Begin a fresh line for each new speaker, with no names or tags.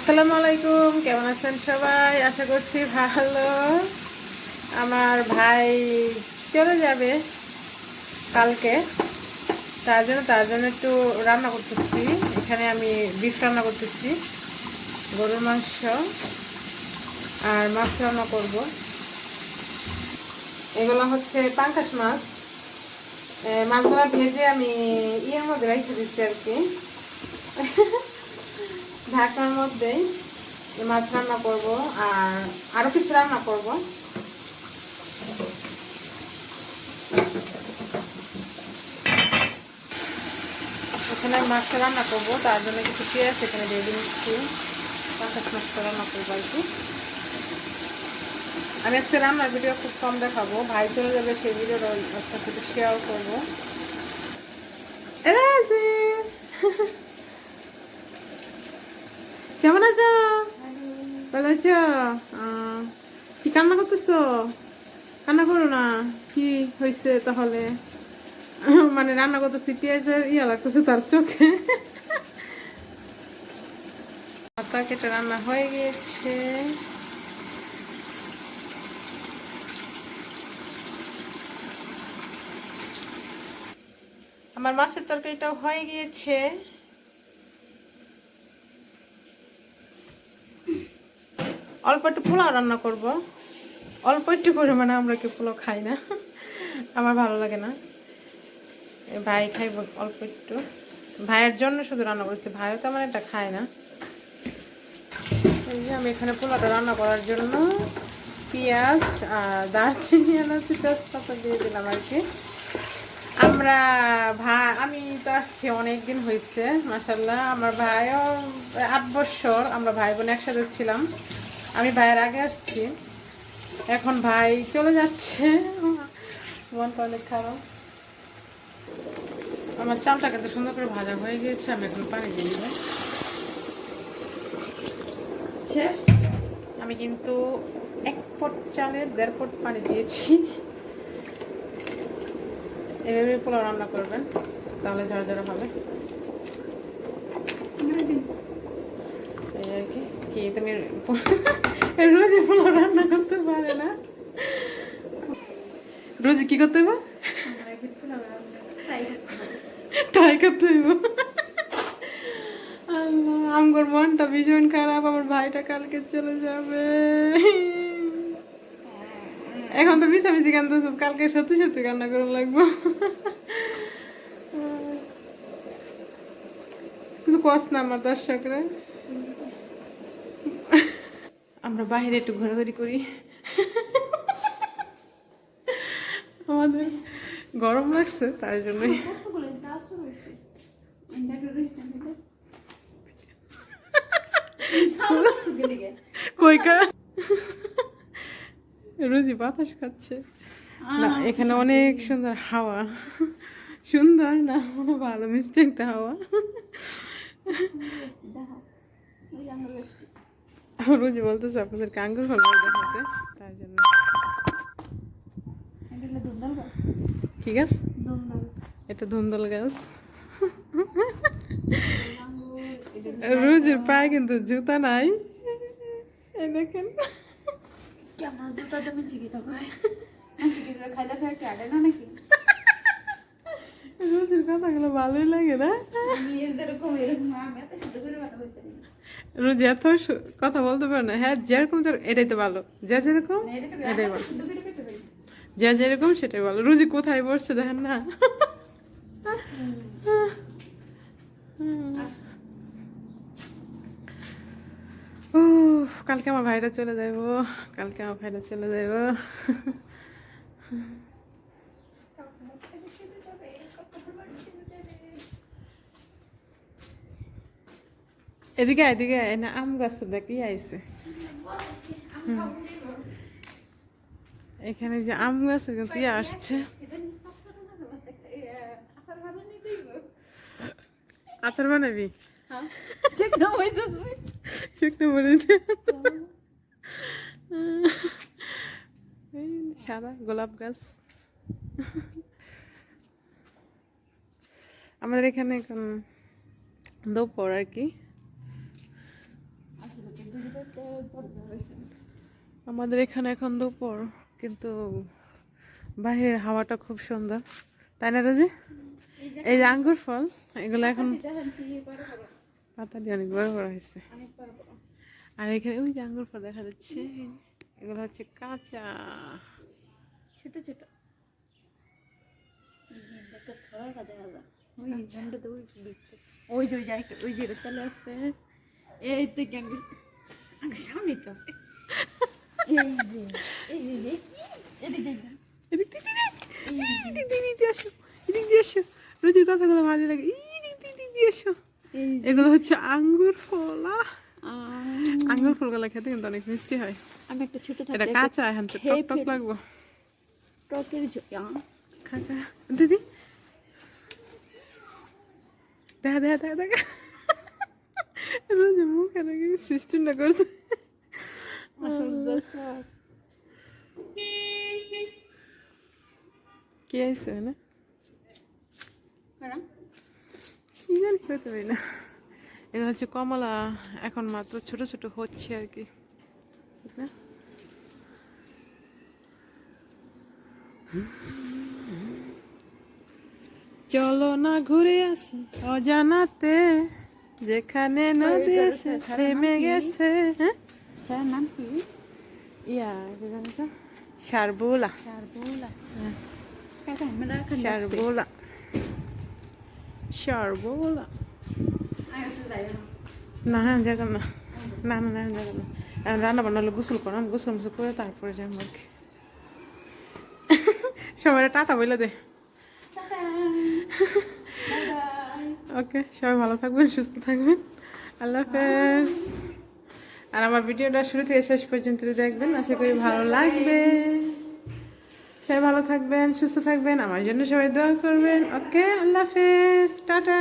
আসসালামু আলাইকুম, কেমন আছেন সবাই? আশা করছি ভালো। আমার ভাই চলে যাবে কালকে, তার জন্য একটু রান্না করতেছি। এখানে আমি বিফ রান্না করতেছি, গরুর মাংস আর মাছ রান্না করব। এগুলো হচ্ছে পাঙ্কাশ মাছ। মাছগুলো ভেজে আমি ইয়ের মধ্যে রেখে দিচ্ছি আর কি, ঢাকনার মধ্যেই। মাছ রান্না করব আর আরও কিছু রান্না করব। এখানে মাছটা রান্না করবো, তার জন্য কিছু পেঁয়াজ এখানে দিয়ে দিচ্ছি। পাঙ্কাশ মাছটা রান্না করবো আর কি। আমি আজকে রান্নার ভিডিও খুব কম দেখাবো, ভাই চলে যাবে, সেই ভিডিওটা আপনার সাথে শেয়ার করবো। কেমন আছো? ভালো আছো? কি কান্না করতেছো? কান্না করো না। কি হয়েছে তাহলে? মানে রান্না করতেছি, পেঁয়াজের ইয়া লাগতেছে তার চোখে। পাতা কেটে রান্না হয়ে গিয়েছে। আমার মাছের তরকারিটাও হয়ে গিয়েছে। অল্প একটু পোলাও রান্না করব, অল্প একটু পরিমাণে। আমরা কি পোলাও খাই না, আমার ভালো লাগে না। ভাই খাইব অল্প একটু, ভাইয়ের জন্য শুধু রান্না করছি, ভাইও তো আমার এটা খায় না। এই যে আমি এখানে পোলাওটা রান্না করার জন্য পেঁয়াজ আর দারচিনি এলাচি তেজপাতা দিয়ে দিলাম আর কি। আমি তো আসছি অনেক দিন হয়েছে, মাশাল্লাহ। আমার ভাইও 8 বছর, আমরা ভাই বোন একসাথে ছিলাম। আমি ভাইয়ের আগে আসছি, এখন ভাই চলে যাচ্ছে। মনটা অনেক খারাপ। আমার চালটা কিন্তু সুন্দর করে ভাজা হয়ে গিয়েছে, আমি এখন পানি দিয়ে দিব। শেষ। আমি কিন্তু 1 পট চালের 1.5 পট পানি দিয়েছি। এভাবে পোলাও রান্না করবেন, তাহলে ঝরঝরে হবে। এই আর কি। কি তুমি রোজ পোলাও রান্না করতে পারে না? রোজ কি করতে হবে? ট্রাই করতে হইব। আল্লাহ, আমার মনটা ভীষণ খারাপ, আমার ভাইটা কালকে চলে যাবে। এখন তো মিশামিশি কান্দতেছ, কালকে সত্যি সত্যি কান্না করা লাগবো। কিছু কষ্ট না আমার দর্শকরা। আমরা বাইরে একটু ঘোরাঘুরি করি, আমাদের গরম লাগছে তার জন্যই। কইকা রোজি বাতাস খাচ্ছে না, এখানে অনেক সুন্দর হাওয়া। সুন্দর না, ভালো মিষ্টি একটা হাওয়া। রোজি বলতেছে আপনাদের আঙ্গুর ফল দেখাতে, তার জন্য। কি গাছ? এটা ধুন্দল গাছ। রোজির পায়ে কিন্তু জুতা নাই, এই দেখেন। রোজির কথাগুলো ভালোই লাগে না? রোজি এত কথা বলতে পারে না। হ্যাঁ, যেরকম এটাই তো ভালো, যে যেরকম এটাই ভালো, যে যেরকম সেটাই ভালো। রোজি কোথায় বসছে দেখেন না? কালকে আমার ভাইরা চলে যাইব, কালকে আমার ভাইরা চলে যাইব। এদিকে এদিকে না, আম গাছ দেখি আইছে। এখানে যে আম গাছ কিন্তু আসছে। আচার বানাবি? শুকনো মরিচ সাদা গোলাপ গাছ। আমাদের এখানে এখন দুপুর আর কি। আমাদের এখানে এখন দুপুর, কিন্তু বাহিরের হাওয়াটা খুব সুন্দর, তাই না রোজি? এই যে আঙ্গুর ফল, এগুলো এখন পাতা দিয়ে অনেক বড় বড় হয়েছে। আর এখানে ওই যে আঙ্গুর ফল দেখা যাচ্ছে, এগুলো হচ্ছে কাঁচা,
ছোট ছোট। ওই যে ওই যে তালে আছে, এই তো সামনে তো আছে।
রোজির কথাগুলো ভালো লাগে। এগুলো হচ্ছে আঙ্গুর ফল। আঙ্গুর ফলগুলো খেতে কিন্তু অনেক মিষ্টি হয়।
আমি একটা ছোট
এটা কাঁচা, এখন তো টক টক লাগবো।
টকের
কাঁচা দিদি, দেখা দেখা দেখা দেখা রোজি মুখে নাকি সিস্টেমটা করছে। কি আইসে না কি জানি হতে পারি না। এটা হচ্ছে কমলা, এখন মাত্র ছোট ছোট হচ্ছে আর কি। চলো না ঘুরে আসি অজানাতে, যেখানে নদী এসে থেমে গেছে। হ্যাঁ,
স্যার নাম কি?
ইয়া কি জানি তো, শারবুলা। শারবুলা শারবুলা। না হ্যাঁ যাবেন না, না না না যাবেন না। এখন রান্না বান্না হলে গোসল করাম, গোসল মোসল করে তারপরে যাবো আর কি। সবাই টাটা বলে দে। ওকে, সবাই ভালো থাকবেন, সুস্থ থাকবেন, আল্লাহ হাফেজ। আর আমার ভিডিওটা শুরু থেকে শেষ পর্যন্ত দেখবেন, আশা করি ভালো লাগবে। সবাই ভালো থাকবেন, সুস্থ থাকবেন, আমার জন্য সবাই দোয়া করবেন। ওকে, আল্লাহ হাফেজ, টাটা।